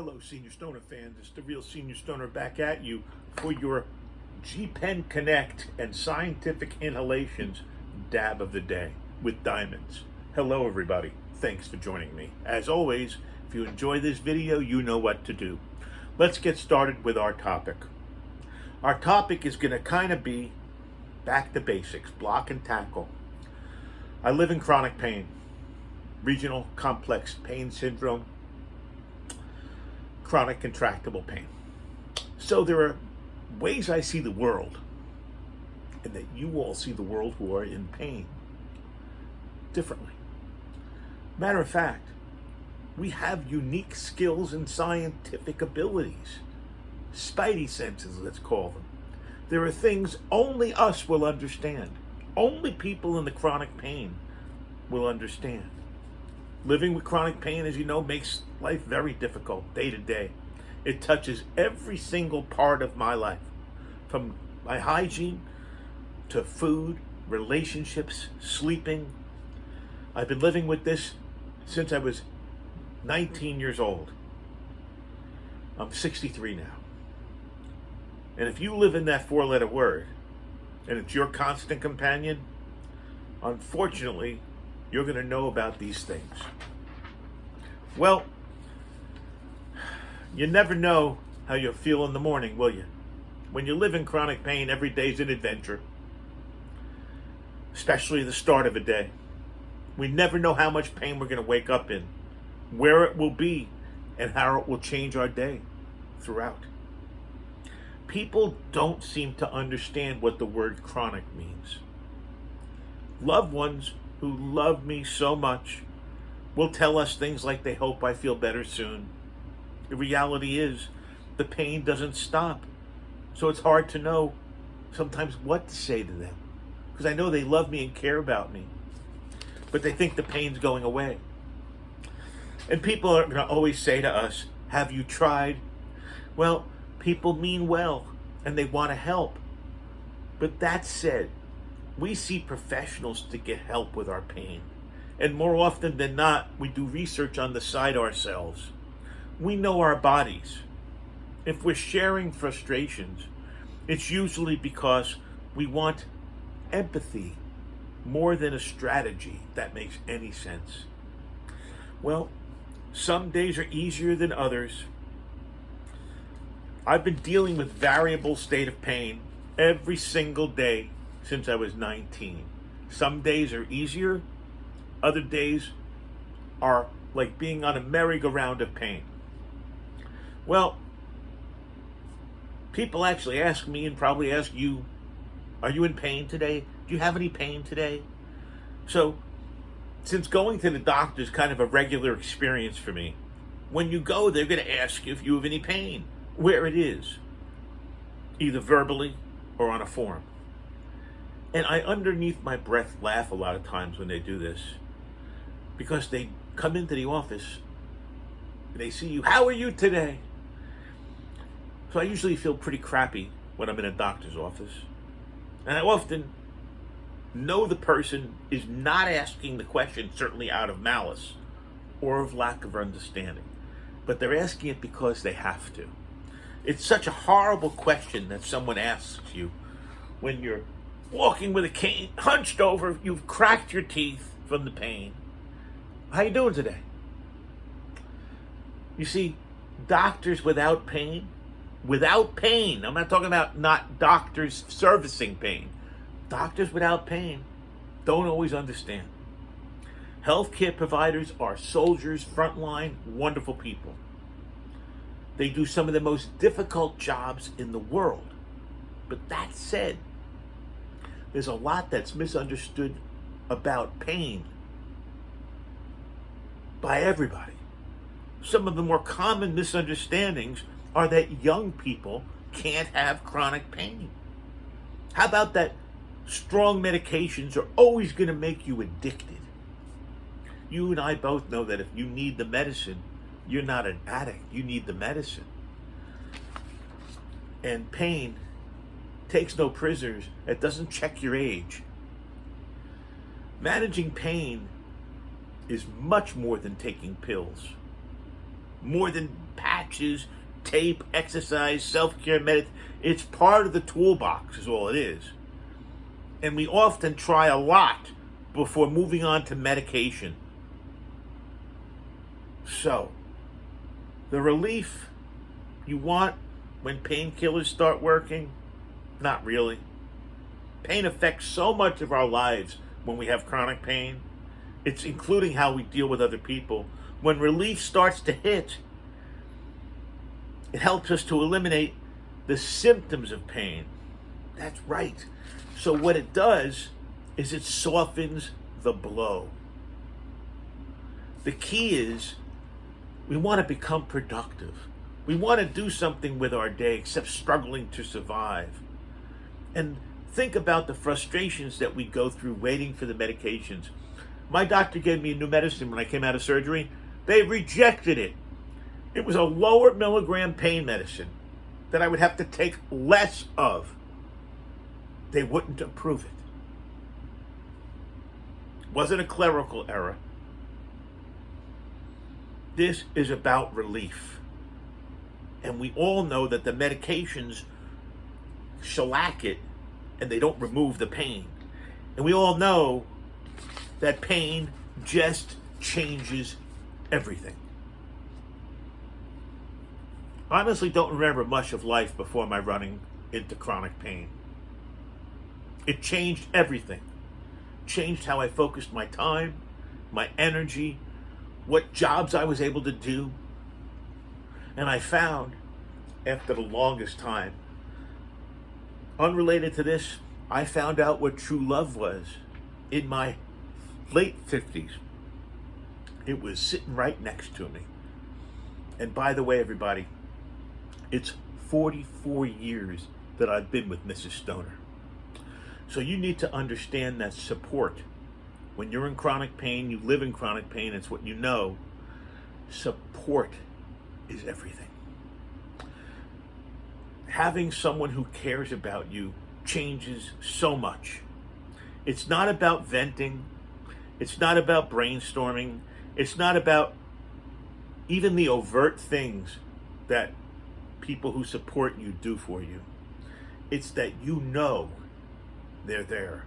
Hello, Senior Stoner fans. It's the real Senior Stoner back at you for your Gpen Connect and Scientific Inhalations Dab of the Day with Diamonds. Hello, everybody. Thanks for joining me. As always, if you enjoy this video, you know what to do. Let's get started with our topic. Our topic is going to kind of be back to basics, block and tackle. I live in chronic pain, regional complex pain syndrome, chronic intractable pain. So there are ways I see the world, and that you all see the world who are in pain differently. Matter of fact, we have unique skills and scientific abilities, spidey senses, let's call them. There are things only us will understand. Only people in the chronic pain will understand. Living with chronic pain, as you know, makes life very difficult day to day. It touches every single part of my life, from my hygiene to food, relationships, sleeping. I've been living with this since I was 19 years old. I'm 63 now. And if you live in that four-letter word, and it's your constant companion, unfortunately, you're going to know about these things. Well, you never know how you'll feel in the morning, will you? When you live in chronic pain, every day's an adventure, especially the start of a day. We never know how much pain we're going to wake up in, where it will be, and how it will change our day throughout. People don't seem to understand what the word chronic means. Loved ones who love me so much will tell us things like they hope I feel better soon. The reality is the pain doesn't stop. So it's hard to know sometimes what to say to them, because I know they love me and care about me, but they think the pain's going away. And people are going to always say to us, have you tried? Well, people mean well and they want to help. But that said, we see professionals to get help with our pain. And more often than not, we do research on the side ourselves. We know our bodies. If we're sharing frustrations, it's usually because we want empathy more than a strategy, if that makes any sense. Well, some days are easier than others. I've been dealing with variable state of pain every single day since I was 19. Some days are easier, other days are like being on a merry-go-round of pain. Well, people actually ask me, and probably ask you, are you in pain today? Do you have any pain today? So, since going to the doctor is kind of a regular experience for me, when you go, they're going to ask you if you have any pain, where it is, either verbally or on a form. And I, underneath my breath, laugh a lot of times when they do this, because they come into the office and they see you, how are you today? So I usually feel pretty crappy when I'm in a doctor's office. And I often know the person is not asking the question, certainly out of malice or of lack of understanding, but they're asking it because they have to. It's such a horrible question that someone asks you when you're walking with a cane, hunched over, you've cracked your teeth from the pain. How you doing today? You see, doctors without pain, I'm not talking about not doctors servicing pain. Doctors without pain don't always understand. Healthcare providers are soldiers, frontline, wonderful people. They do some of the most difficult jobs in the world. But that said, there's a lot that's misunderstood about pain by everybody. Some of the more common misunderstandings are that young people can't have chronic pain. How about that strong medications are always going to make you addicted? You and I both know that if you need the medicine, you're not an addict. You need the medicine. And pain takes no prisoners. It doesn't check your age. Managing pain is much more than taking pills, more than patches patches, tape, exercise, self-care, it's part of the toolbox is all it is. And we often try a lot before moving on to medication. So, the relief you want when painkillers start working? Not really. Pain affects so much of our lives when we have chronic pain. It's including how we deal with other people. When relief starts to hit, it helps us to eliminate the symptoms of pain. That's right. So what it does is it softens the blow. The key is we want to become productive. We want to do something with our day except struggling to survive. And think about the frustrations that we go through waiting for the medications. My doctor gave me a new medicine when I came out of surgery. They rejected it. It was a lower milligram pain medicine that I would have to take less of. They wouldn't approve it. Wasn't a clerical error. This is about relief. And we all know that the medications shellac it and they don't remove the pain. And we all know that pain just changes everything. I honestly don't remember much of life before my running into chronic pain. It changed everything. Changed how I focused my time, my energy, what jobs I was able to do. And I found, after the longest time, unrelated to this, I found out what true love was in my late 50s. It was sitting right next to me. And by the way, everybody, it's 44 years that I've been with Mrs. Stoner. So you need to understand that support. When you're in chronic pain, you live in chronic pain, it's what you know. Support is everything. Having someone who cares about you changes so much. It's not about venting. It's not about brainstorming. It's not about even the overt things that people who support you do for you. It's that you know they're there.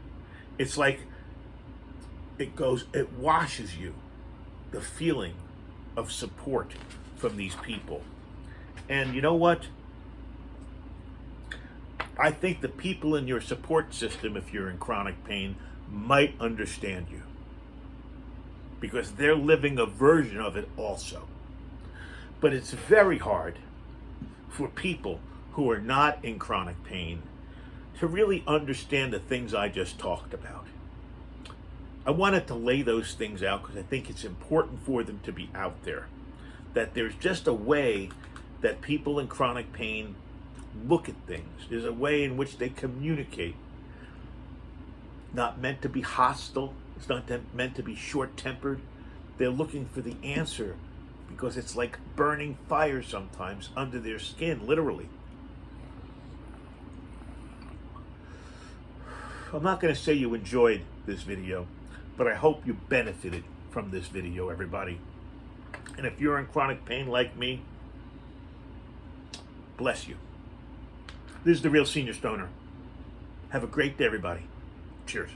It's like it washes you, the feeling of support from these people. And you know what? I think the people in your support system, if you're in chronic pain, might understand you, because they're living a version of it also. But it's very hard for people who are not in chronic pain to really understand the things I just talked about. I wanted to lay those things out because I think it's important for them to be out there. That there's just a way that people in chronic pain look at things. There's a way in which they communicate. Not meant to be hostile. It's not meant to be short-tempered. They're looking for the answer because it's like burning fire sometimes under their skin, literally. I'm not going to say you enjoyed this video, but I hope you benefited from this video, everybody. And if you're in chronic pain like me, bless you. This is the Real Senior Stoner. Have a great day, everybody. Cheers.